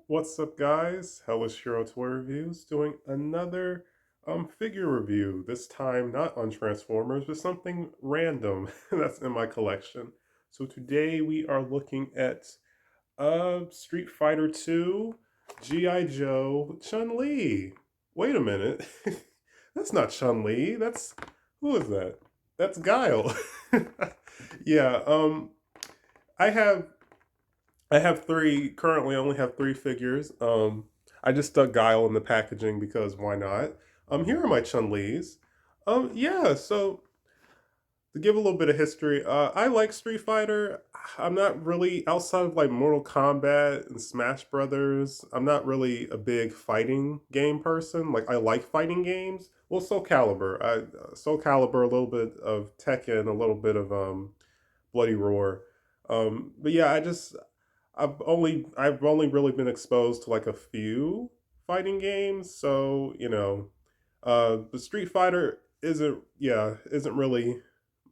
What's up, guys? Hellish Hero Toy Reviews doing another figure review. This time not on Transformers, but something random that's in my collection. So today we are looking at Street Fighter 2 G.I. Joe Chun Li. Wait a minute. That's not Chun Li. That's who is that? That's Guile. Yeah, I have I have three currently. I only have three figures. I just stuck Guile in the packaging because why not? Here are my Chun Li's. Yeah. So to give a little bit of history, I like Street Fighter. I'm not really outside of like Mortal Kombat and Smash Brothers. I'm not really a big fighting game person. Like I like fighting games. Well, Soul Calibur. Soul Calibur, a little bit of Tekken, a little bit of Bloody Roar. But yeah, I've only really been exposed to like a few fighting games, so the Street Fighter isn't really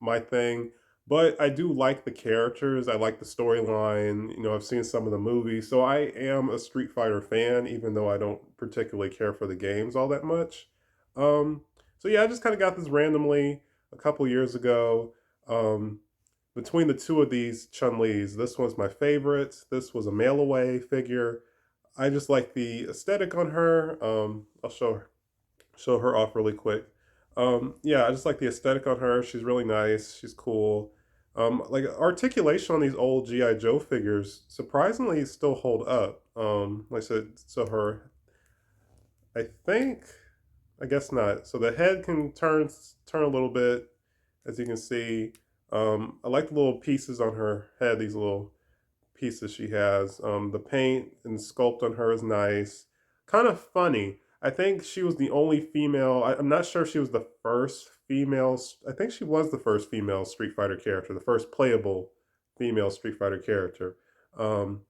my thing, but I do like the characters. I like the storyline. I've seen some of the movies, so I am a Street Fighter fan, even though I don't particularly care for the games all that much. Um, so yeah, I just kind of got this randomly a couple years ago. Um, between the two of these Chun Li's, this one's my favorite. This was a mail away figure. I just like the aesthetic on her. I'll show her off really quick. Yeah, I just like the aesthetic on her. She's really nice. She's cool. Like articulation on these old GI Joe figures surprisingly still hold up. Like I said, so her, I think, I guess not. So the head can turn a little bit, as you can see. I like the little pieces on her head. These little pieces she has. The paint and sculpt on her is nice. Kind of funny. I think she was the only female. I'm not sure if she was the first female. I think she was the first female Street Fighter character, the first playable female Street Fighter character. Um,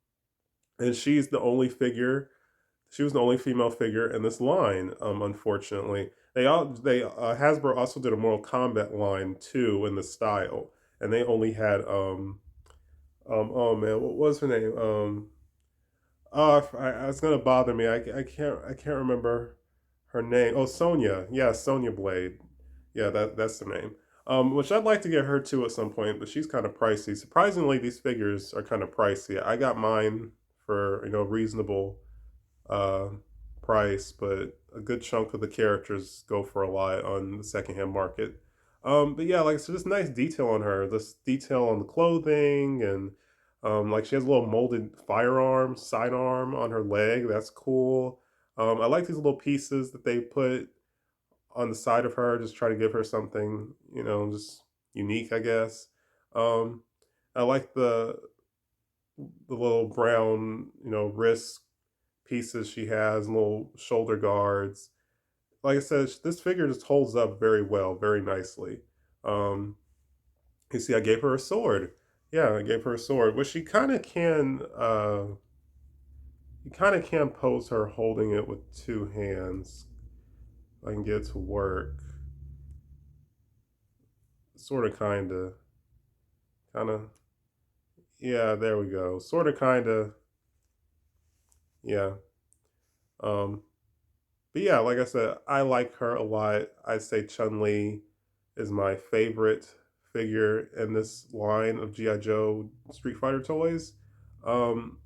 and she's the only figure. She was the only female figure in this line. Unfortunately, Hasbro also did a Mortal Kombat line too in the style, and they only had oh man, what was her name? It's gonna bother me. I can't remember her name. Oh, Sonya. Yeah, Sonya Blade. Yeah, that's the name. Which I'd like to get her too at some point, but she's kind of pricey. Surprisingly, these figures are kind of pricey. I got mine for reasonable uh price, but a good chunk of the characters go for a lot on the secondhand market. But yeah, like so, just nice detail on her. This detail on the clothing and like she has a little molded firearm, sidearm on her leg. That's cool. I like these little pieces that they put on the side of her, just try to give her something, just unique, I guess. Um, I like the little brown, wrist pieces she has, little shoulder guards. Like I said, this figure just holds up very well, very nicely. Um, you see, I gave her a sword. Yeah, I gave her a sword, which she kind of can. You kind of can pose her holding it with two hands. If I can get it to work. Sort of, kind of. Yeah, there we go. Sort of, kind of. Yeah. Um, but yeah, like I said, I like her a lot. I'd say Chun Li is my favorite figure in this line of GI Joe Street Fighter toys.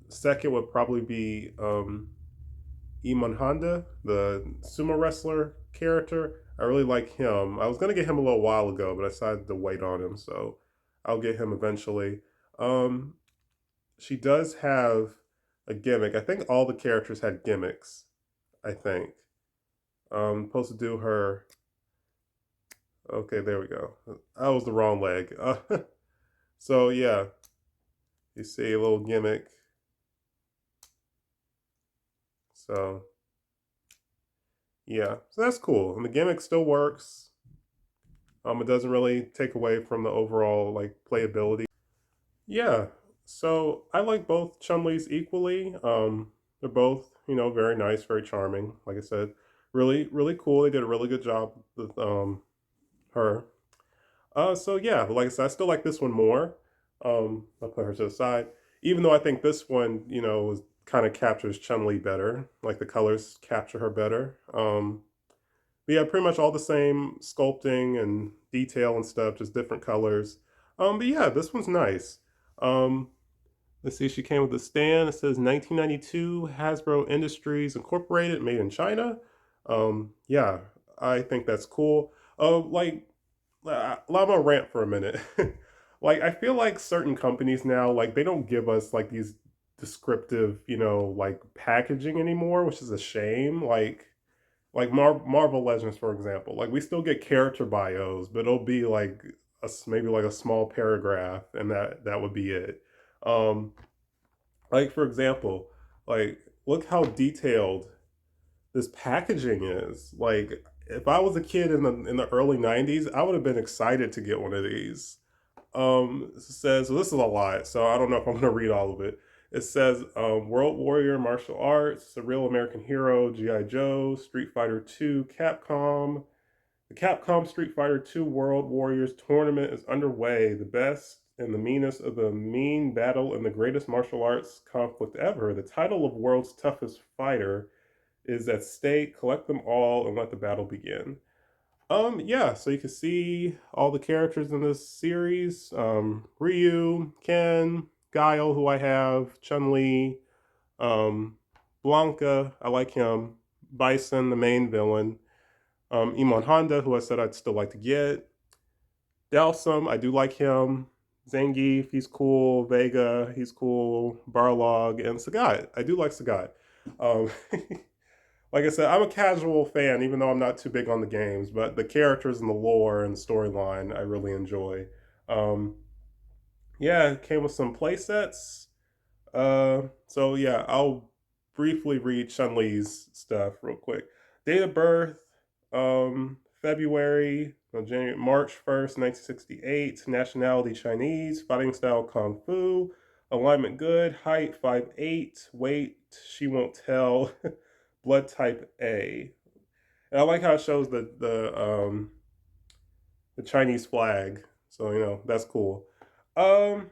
Second would probably be Iman Honda, the sumo wrestler character. I really like him. I was gonna get him a little while ago, but I decided to wait on him, so I'll get him eventually. Um, she does have a gimmick. I think all the characters had gimmicks. I think. Supposed to do her. Okay, there we go. That was the wrong leg. So yeah, you see a little gimmick. So yeah, so that's cool, and the gimmick still works. It doesn't really take away from the overall like playability. Yeah, so I like both Chun Li's equally. They're both very nice, very charming. Like I said, really really cool. They did a really good job with her. So yeah, like I said, I still like this one more. I'll put her to the side, even though I think this one, was kind of captures Chun Li better. Like the colors capture her better. But yeah, pretty much all the same sculpting and detail and stuff, just different colors. But yeah, this one's nice. Um, let's see, she came with a stand. It says 1992 Hasbro Industries Incorporated, made in China. Yeah, I think that's cool. Like, I'm gonna rant for a minute. Like, I feel like certain companies now, like, they don't give us like these descriptive, like packaging anymore, which is a shame. Like Marvel Legends, for example. Like we still get character bios, but it'll be like maybe like a small paragraph, and that would be it. Um, like for example, like look how detailed this packaging is. Like if I was a kid in the early '90s, I would have been excited to get one of these. It says, so this is a lot, so I don't know if I'm going to read all of it. It says World Warrior Martial Arts, A Real American Hero, G.I. Joe, Street Fighter 2, Capcom. The Capcom Street Fighter 2 World Warriors tournament is underway. The best and the meanest of the mean battle in the greatest martial arts conflict ever. The title of world's toughest fighter is at stake. Collect them all and let the battle begin. Yeah, so you can see all the characters in this series. Ryu, Ken, Guile, who I have, Chun Li, um, Blanca, I like him, Bison, the main villain, Imon Honda, who I said I'd still like to get, Dalsum, I do like him, Zangief, he's cool, Vega, he's cool, Barlog, and Sagat. I do like Sagat. Um, like I said, I'm a casual fan, even though I'm not too big on the games. But the characters and the lore and the storyline, I really enjoy. Um, yeah, it came with some play sets. So yeah, I'll briefly read Chun Li's stuff real quick. Date of birth, February, no, January, March 1st, 1968. Nationality Chinese. Fighting style Kung Fu. Alignment good. Height 5'8". Weight she won't tell. Blood type A. And I like how it shows the Chinese flag. So that's cool. Um,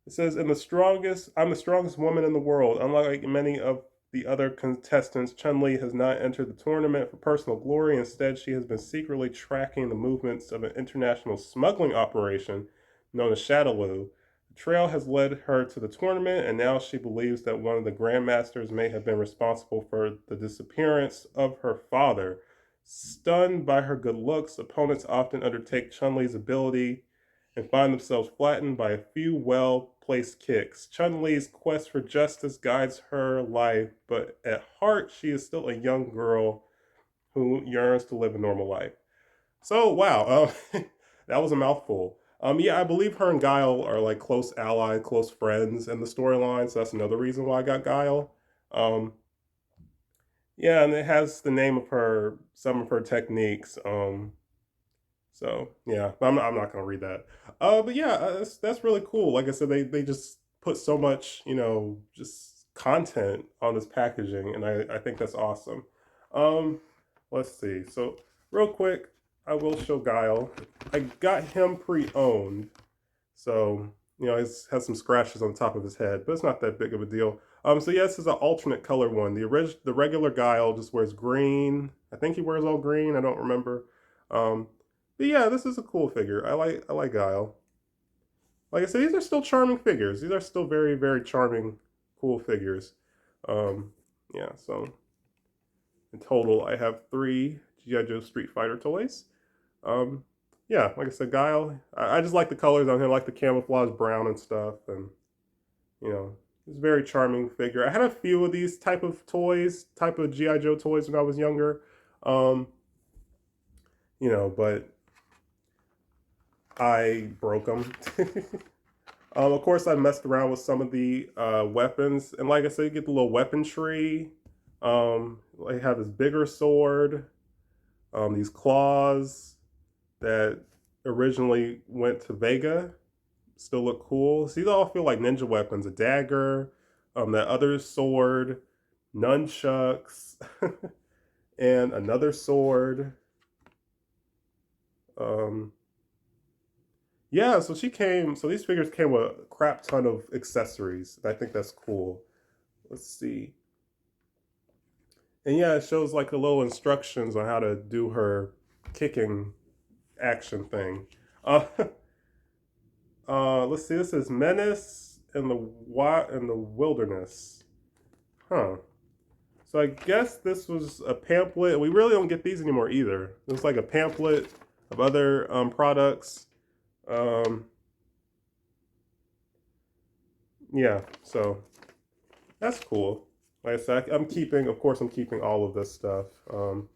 it says, I'm the strongest woman in the world. Unlike many of the other contestants, Chun Li has not entered the tournament for personal glory. Instead, she has been secretly tracking the movements of an international smuggling operation known as Shadaloo. The trail has led her to the tournament, and now she believes that one of the grandmasters may have been responsible for the disappearance of her father. Stunned by her good looks, opponents often undertake Chun Li's ability and find themselves flattened by a few well-placed kicks. Chun-Li's quest for justice guides her life, but at heart, she is still a young girl who yearns to live a normal life. So, wow, that was a mouthful. Yeah, I believe her and Guile are like close allies, close friends in the storyline, so that's another reason why I got Guile. Um, yeah, and it has the name of some of her techniques. So yeah, I'm not gonna read that. But yeah, that's really cool. Like I said, they just put so much just content on this packaging, and I think that's awesome. Um, let's see. So real quick, I will show Guile. I got him pre-owned, so he has some scratches on the top of his head, but it's not that big of a deal. So yeah, this is an alternate color one. The regular Guile just wears green. I think he wears all green. I don't remember. But yeah, this is a cool figure. I like Guile. Like I said, these are still charming figures. These are still very, very charming, cool figures. Um, yeah, so in total, I have 3 G.I. Joe Street Fighter toys. Um, yeah, like I said, Guile. I just like the colors on here, like the camouflage brown and stuff, and it's a very charming figure. I had a few of these type of toys, type of G.I. Joe toys when I was younger. Um, but I broke them. Of course, I messed around with some of the weapons, and like I said, you get the little weapon tree. I have this bigger sword, these claws that originally went to Vega, still look cool. So these all feel like ninja weapons. A dagger, that other sword, nunchucks, and another sword. Um, Yeah, so these figures came with a crap ton of accessories. I think that's cool. let's see. And yeah, it shows like a little instructions on how to do her kicking action thing. Uh, let's see. This is Menace in the Wilderness. Huh. So I guess this was a pamphlet. We really don't get these anymore either. It's like a pamphlet of other products. Um, yeah, so that's cool. Like I said, I'm keeping, of course, I'm keeping all of this stuff. You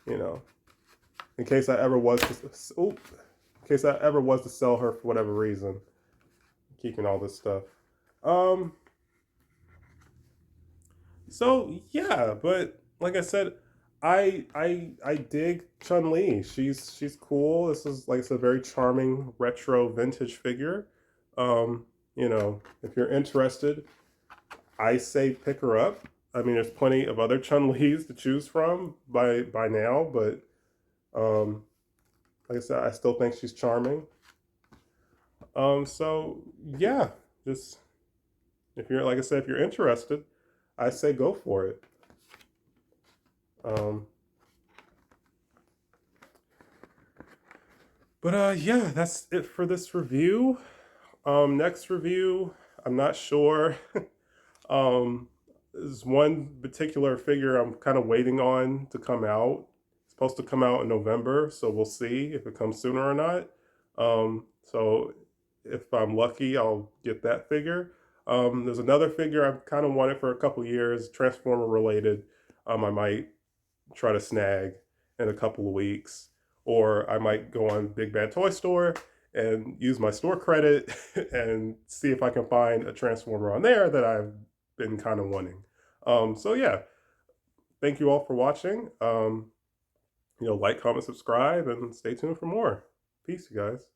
know, in case I ever was to, in case I ever was to sell her for whatever reason, I'm keeping all this stuff. Um, so yeah, but like I said, I dig Chun Li. She's cool. This is like it's a very charming retro vintage figure. You know, if you're interested, I say pick her up. I mean, there's plenty of other Chun Li's to choose from by now, but um, like I said, I still think she's charming. So yeah, just if you're like I said, if you're interested, I say go for it. Um, but yeah, that's it for this review. Next review, I'm not sure. There's one particular figure I'm kind of waiting on to come out. It's supposed to come out in November, so we'll see if it comes sooner or not. So if I'm lucky, I'll get that figure. There's another figure I've kind of wanted for a couple years, Transformer related. I might try to snag in a couple of weeks, or I might go on Big Bad Toy Store and use my store credit and see if I can find a Transformer on there that I've been kind of wanting. So yeah, thank you all for watching. Like, comment, subscribe, and stay tuned for more. Peace, you guys.